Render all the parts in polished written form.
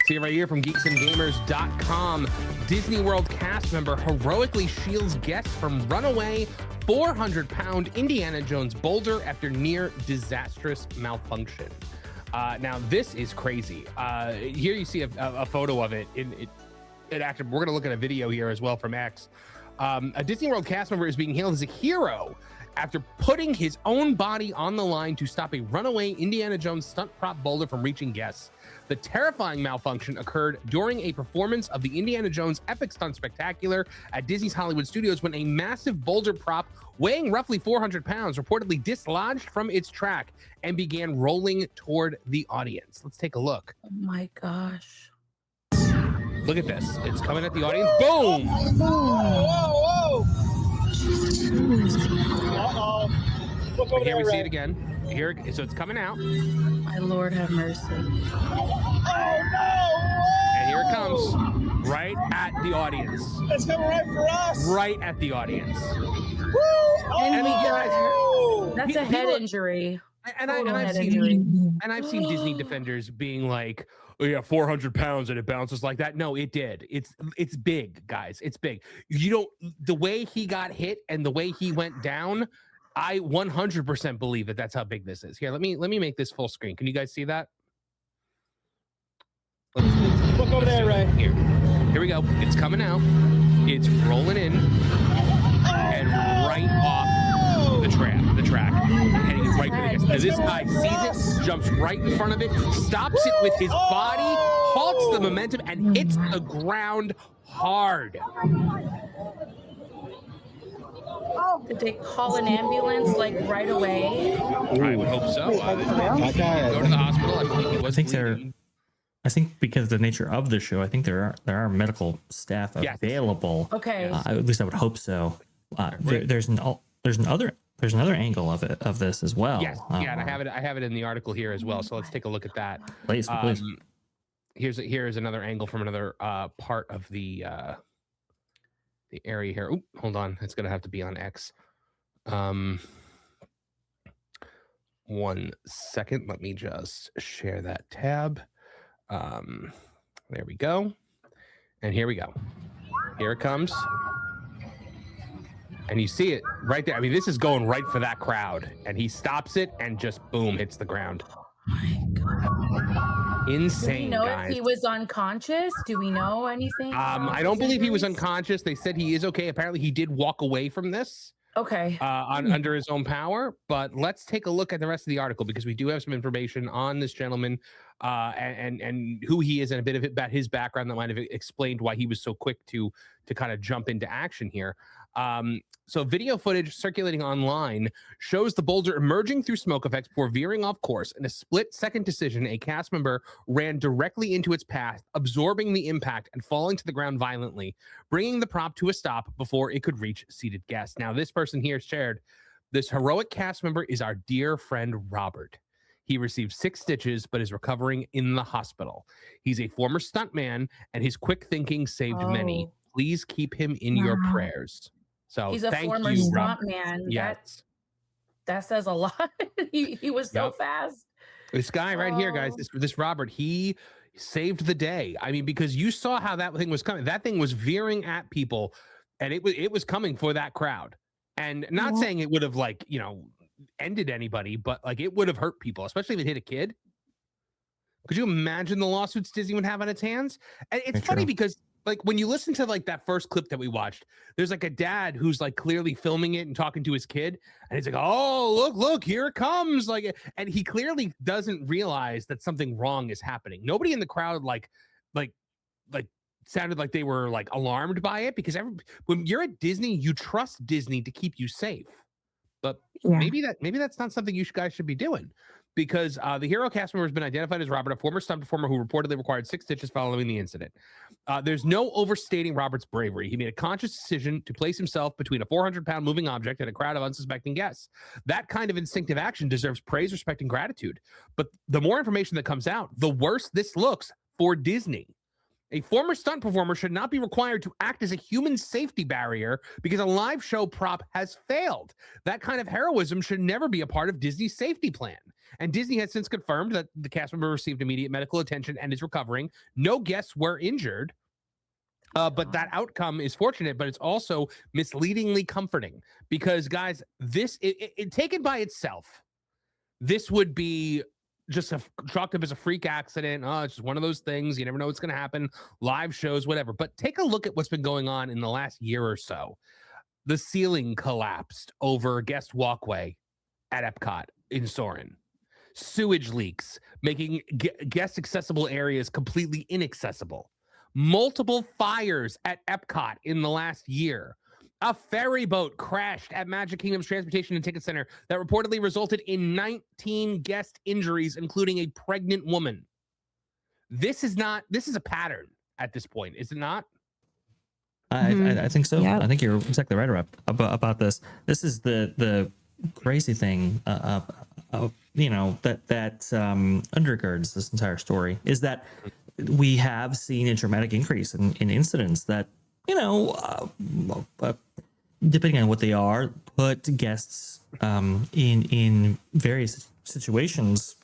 See right here from geeksandgamers.com. Disney World cast member heroically shields guests from runaway 400-pound Indiana Jones boulder after near disastrous malfunction. Now, this is crazy. Here you see a photo of it. We're going to look at a video here as well from X. A Disney World cast member is being hailed as a hero after putting his own body on the line to stop a runaway Indiana Jones stunt prop boulder from reaching guests. The terrifying malfunction occurred during a performance of the Indiana Jones Epic Stunt Spectacular at Disney's Hollywood Studios when a massive boulder prop weighing roughly 400 pounds reportedly dislodged from its track and began rolling toward the audience. Let's take a look. Oh my gosh. Look at this. It's coming at the audience. Boom! Whoa, whoa, whoa! Uh-oh. Look over Here there, we see Ray. it again. Here, so it's coming out. My Lord have mercy. Oh, no! And here it comes. Right at the audience. It's coming right for us. Right at the audience. Woo! And I mean, guys, Oh! That's a head injury. I've seen Disney defenders being like, oh yeah, 400 pounds and it bounces like that. No, it did. It's big, guys. It's big. The way he got hit and the way he went down, I 100% believe that that's how big this is. Here, let me make this full screen. Can you guys see that? Look over there, Ray. Here we go. It's coming out. It's rolling in and right off the track, heading right for the guest. Now this guy sees it, jumps right in front of it, stops it with his body, halts the momentum, and hits the ground hard. Did they call an ambulance like right away? I would hope so. Go to the hospital. I believe he was bleeding. I think because of the nature of the show, I think there are medical staff available. Okay. At least I would hope so. There's another angle of this as well. Yes, and I have it in the article here as well. So let's take a look at that. Please. Here's another angle from another part of the area here. Oop, hold on, it's gonna have to be on X. 1 second. Let me just share that tab. There we go. And here we go. Here it comes. And you see it right there. I mean, this is going right for that crowd. And he stops it and just boom, hits the ground. Oh my God. Insane. Do we know guys. if he was unconscious? Do we know anything? I don't believe he was unconscious. They said he is okay. Apparently, he did walk away from this. Okay. Under his own power. But let's take a look at the rest of the article because we do have some information on this gentleman and who he is and a bit of it about his background that might have explained why he was so quick to kind of jump into action here. So video footage circulating online shows the boulder emerging through smoke effects before veering off course. In a split-second decision, a cast member ran directly into its path, absorbing the impact and falling to the ground violently, bringing the prop to a stop before it could reach seated guests. Now, this person here shared, this heroic cast member is our dear friend Robert. He received 6 stitches, but is recovering in the hospital. He's a former stuntman, and his quick thinking saved many. Please keep him in your prayers. So he's a thank former you, stuntman. Yes. That says a lot. he was so fast. This guy right here, guys, this Robert, he saved the day. I mean, because you saw how that thing was coming. That thing was veering at people, and it was coming for that crowd. And not saying it would have ended anybody, but like it would have hurt people, especially if it hit a kid. Could you imagine the lawsuits Disney would have on its hands? And it's funny because like when you listen to like that first clip that we watched, there's like a dad who's like clearly filming it and talking to his kid, and he's like, "Oh, look, here it comes!" Like, and he clearly doesn't realize that something wrong is happening. Nobody in the crowd like sounded like they were like alarmed by it because when you're at Disney, you trust Disney to keep you safe. But maybe that's not something you guys should be doing. Because the hero cast member has been identified as Robert, a former stunt performer who reportedly required 6 stitches following the incident. There's no overstating Robert's bravery. He made a conscious decision to place himself between a 400-pound moving object and a crowd of unsuspecting guests. That kind of instinctive action deserves praise, respect, and gratitude. But the more information that comes out, the worse this looks for Disney. A former stunt performer should not be required to act as a human safety barrier because a live show prop has failed. That kind of heroism should never be a part of Disney's safety plan. And Disney has since confirmed that the cast member received immediate medical attention and is recovering. No guests were injured. But that outcome is fortunate, but it's also misleadingly comforting because, guys, this taken by itself, this would be just chalked up as a freak accident. Oh, it's just one of those things. You never know what's going to happen. Live shows, whatever. But take a look at what's been going on in the last year or so. The ceiling collapsed over a guest walkway at Epcot in Soarin'. Sewage leaks, making guest accessible areas completely inaccessible. Multiple fires at Epcot in the last year. A ferry boat crashed at Magic Kingdom's Transportation and Ticket Center that reportedly resulted in 19 guest injuries, including a pregnant woman. This is a pattern at this point, is it not? I think so. Yep. I think you're exactly right about this. This is the crazy thing, you know, that undergirds this entire story is that we have seen a dramatic increase in incidents that, you know, depending on what they are, put guests in various situations,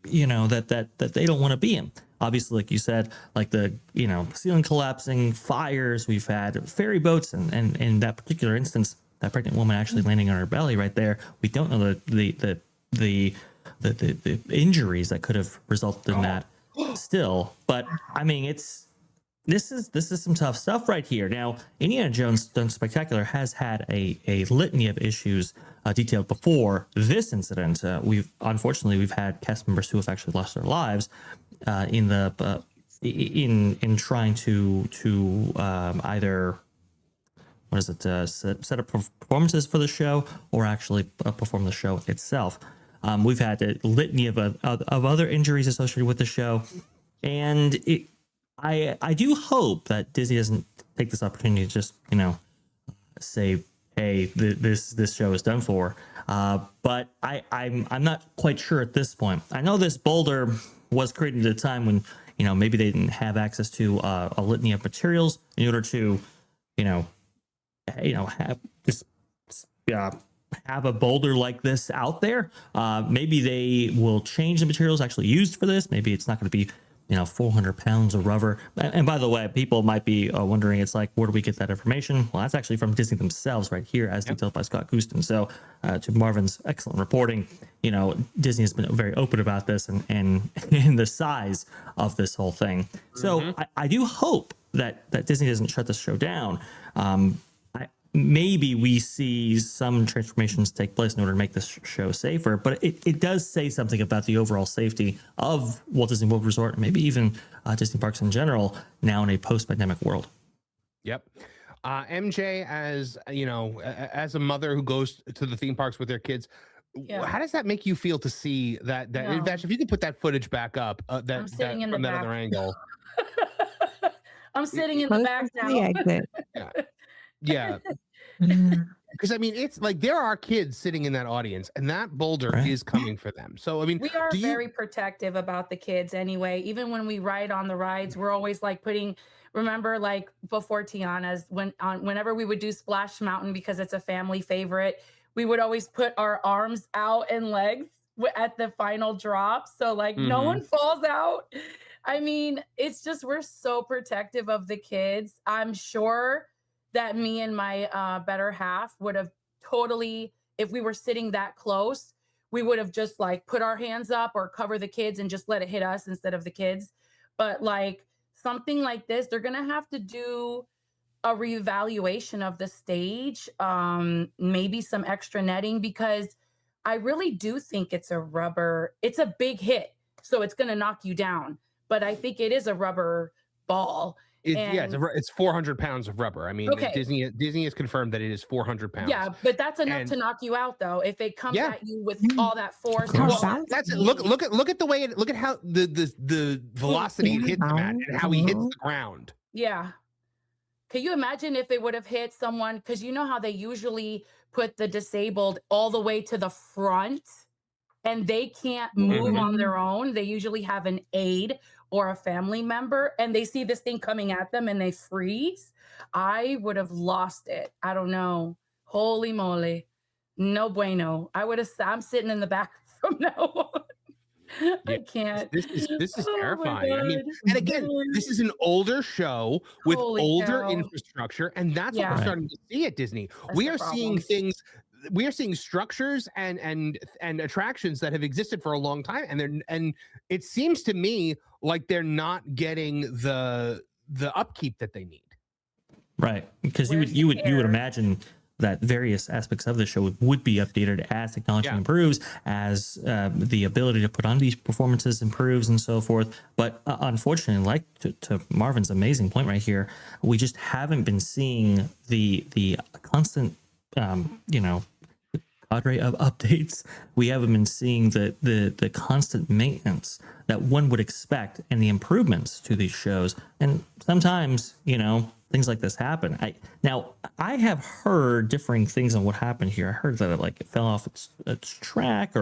you know, that they don't want to be in. Obviously, like you said, like the, you know, ceiling collapsing, fires, we've had ferry boats, and in that particular instance, that pregnant woman actually landing on her belly right there. We don't know the injuries that could have resulted in that still, but I mean, this is some tough stuff right here. Now, Indiana Jones Done Spectacular has had a litany of issues detailed before this incident. We've had cast members who have actually lost their lives in trying to either set up performances for the show or actually perform the show itself. We've had a litany of other injuries associated with the show, and I do hope that Disney doesn't take this opportunity to just, you know, say, hey, this show is done for. But I'm not quite sure at this point. I know this boulder was created at a time when, you know, maybe they didn't have access to a litany of materials in order to, have this. Have a boulder like this out there. Maybe they will change the materials actually used for this. Maybe it's not going to be, 400 pounds of rubber. And by the way, people might be wondering, it's like, where do we get that information? Well, that's actually from Disney themselves right here, as detailed by Scott Guston. So to Marvin's excellent reporting, Disney has been very open about this and the size of this whole thing. So I do hope that Disney doesn't shut this show down. Maybe we see some transformations take place in order to make this show safer, but it does say something about the overall safety of Walt Disney World Resort, and maybe even Disney parks in general, now in a post-pandemic world. Yep. MJ, as as a mother who goes to the theme parks with their kids, how does that make you feel to see that? If you could put that footage back up, I'm sitting in from the that back. other angle. I'm sitting in the back now. Yeah. Because I mean, it's like there are kids sitting in that audience, and that boulder is coming for them. So I mean, we are very protective about the kids anyway. Even when we ride on the rides, we're always like remember, like before Tiana's, whenever we would do Splash Mountain, because it's a family favorite, we would always put our arms out and legs at the final drop, so like no one falls out. I mean, it's just, we're so protective of the kids. I'm sure that me and my better half would have totally, if we were sitting that close, we would have just like put our hands up or cover the kids and just let it hit us instead of the kids. But like something like this, they're going to have to do a reevaluation of the stage, maybe some extra netting, because I really do think it's a big hit. So it's going to knock you down. But I think it is a rubber ball. It's 400 pounds of rubber. I mean, Disney has confirmed that it is 400 pounds. Yeah, but that's enough to knock you out, though. If it comes at you with all that force, that's it. Look at the way look at how the velocity it hits him at and how he hits the ground. Yeah. Can you imagine if it would have hit someone? Because you know how they usually put the disabled all the way to the front, and they can't move on their own. They usually have an aid, or a family member and they see this thing coming at them and they freeze, I would have lost it. I don't know. Holy moly. No bueno. I'm sitting in the back from now on. Yeah, I can't. this is Oh my terrifying. I mean, God. and again, this is an older show with Holy older cow. infrastructure, and that's what we're Yeah. starting to see at Disney. That's We the are seeing problem. things. We are seeing structures and attractions that have existed for a long time, and it seems to me like they're not getting the upkeep that they need. Right, because Where's you the would care? imagine that various aspects of the show would be updated as technology Yeah. improves, as the ability to put on these performances improves, and so forth. But unfortunately, like to Marvin's amazing point right here, we just haven't been seeing the constant, cadre of updates. We haven't been seeing the constant maintenance that one would expect and the improvements to these shows. And sometimes, things like this happen. I have heard differing things on what happened here. I heard that it fell off its track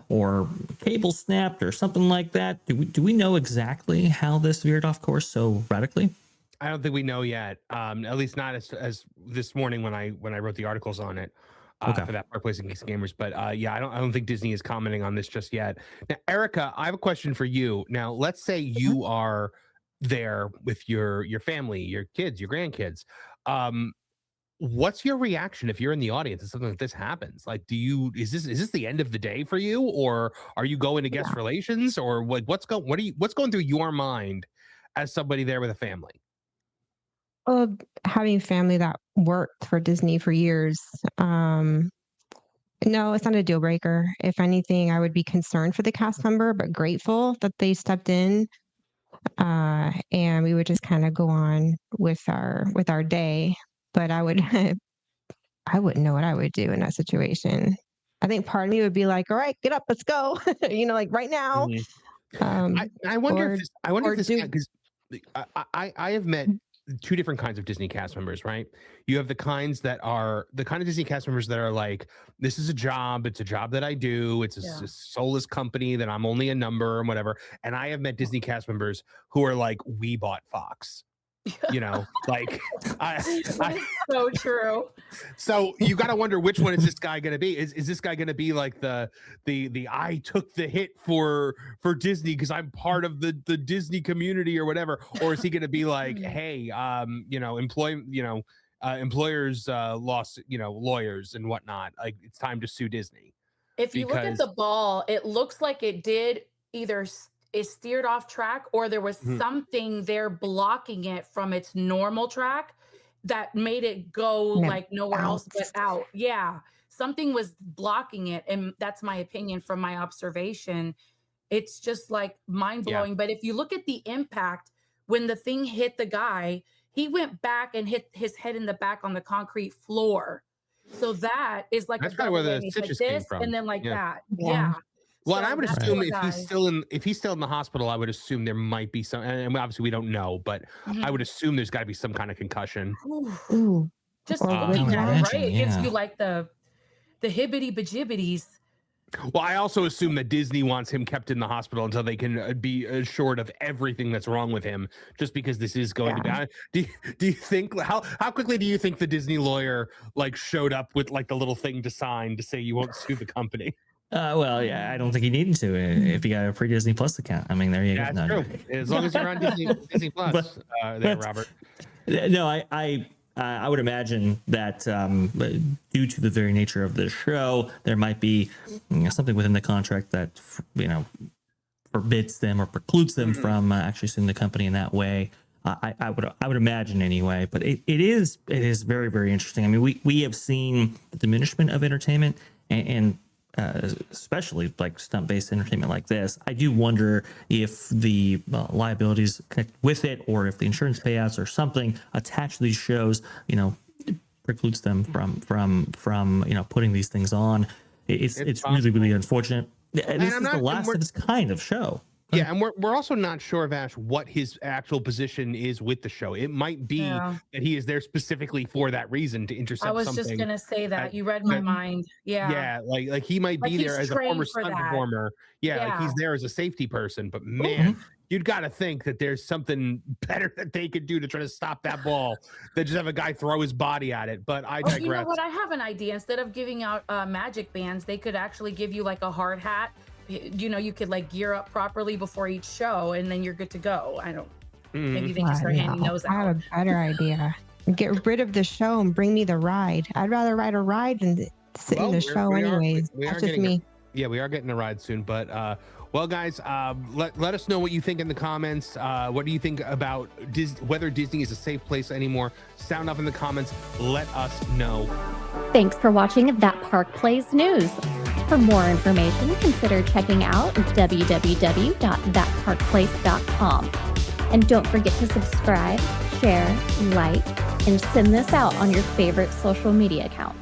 or cable snapped or something like that. Do we know exactly how this veered off course so radically? I don't think we know yet. At least not as this morning when I wrote the articles on it. Okay. For that Park Place and Geeks and Gamers, but I don't think Disney is commenting on this just yet. Now, Erica, I have a question for you. Now, let's say you are there with your family, your kids, your grandkids. What's your reaction if you're in the audience and something like this happens? Like, is this the end of the day for you, or are you going to guest relations, or what's going through your mind as somebody there with a family? Well, having family that worked for Disney for years, no, it's not a deal breaker. If anything, I would be concerned for the cast member, but grateful that they stepped in, and we would just kind of go on with our day. But I would, I wouldn't know what I would do in that situation. I think part of me would be like, "All right, get up, let's go," like right now. I wonder or- if this do- because I have met two different kinds of Disney cast members, right? You have the kind of Disney cast members that are like, this is a job, it's a job that I do, it's a soulless company that I'm only a number and whatever. And I have met Disney cast members who are like, we bought Fox. Like So true. so you got to wonder, which one is this guy going to be? Is this guy going to be like the I took the hit for Disney because I'm part of the Disney community or whatever, or is he going to be like, hey, employers lost, lawyers and whatnot, like it's time to sue Disney? If you look at the ball, it looks like it did either it steered off track or there was something there blocking it from its normal track that made it go like nowhere else but out. Yeah. Something was blocking it. And that's my opinion from my observation. It's just like mind blowing. But if you look at the impact, when the thing hit the guy, he went back and hit his head in the back on the concrete floor. So that is like that's kind of where the stitches came from. And then like that. Yeah. Well, So and I would that's assume what if he's still in the hospital, I would assume there might be some, and obviously we don't know, but I would assume there's got to be some kind of concussion. Ooh. Just Or looking at it, imagine, right? It gives yeah. you like the hibbity bajibbities. Well, I also assume that Disney wants him kept in the hospital until they can be assured of everything that's wrong with him, just because this is going to be. Do you think how quickly do you think the Disney lawyer showed up with the little thing to sign to say you won't sue the company? Well, yeah, I don't think he needed to if you got a free Disney Plus account. I mean, there you go. That's No, true. As long as you're on Disney Plus, there, Robert. No, I would imagine that due to the very nature of the show, there might be something within the contract that forbids them or precludes them from actually suing the company in that way. I would imagine anyway. But it is very, very interesting. I mean, we have seen the diminishment of entertainment and especially stunt-based entertainment like this. I do wonder if the liabilities connected with it, or if the insurance payouts or something attached to these shows, precludes them from putting these things on. It's really, really unfortunate. And this is the last of its kind of show. Yeah, and we're also not sure of Ash what his actual position is with the show. It might be that he is there specifically for that reason, to intercept something. I was just gonna say that. You read my mind. Yeah. Yeah, like he might be there as a former stunt performer. Yeah, like he's there as a safety person. But man, you'd got to think that there's something better that they could do to try to stop that ball than just have a guy throw his body at it. But I digress. You know what? I have an idea. Instead of giving out magic bands, they could actually give you like a hard hat. You know, you could like gear up properly before each show, and then you're good to go. I don't. Maybe they can start handing those I out. have a better idea. Get rid of the show and bring me the ride. I'd rather ride a ride than sit in the show anyways. That's just me. Yeah, we are getting a ride soon, but well, guys, let us know what you think in the comments. What do you think about whether Disney is a safe place anymore? Sound off in the comments. Let us know. Thanks for watching That Park Plays News. For more information, consider checking out www.thatparkplace.com. And don't forget to subscribe, share, like, and send this out on your favorite social media account.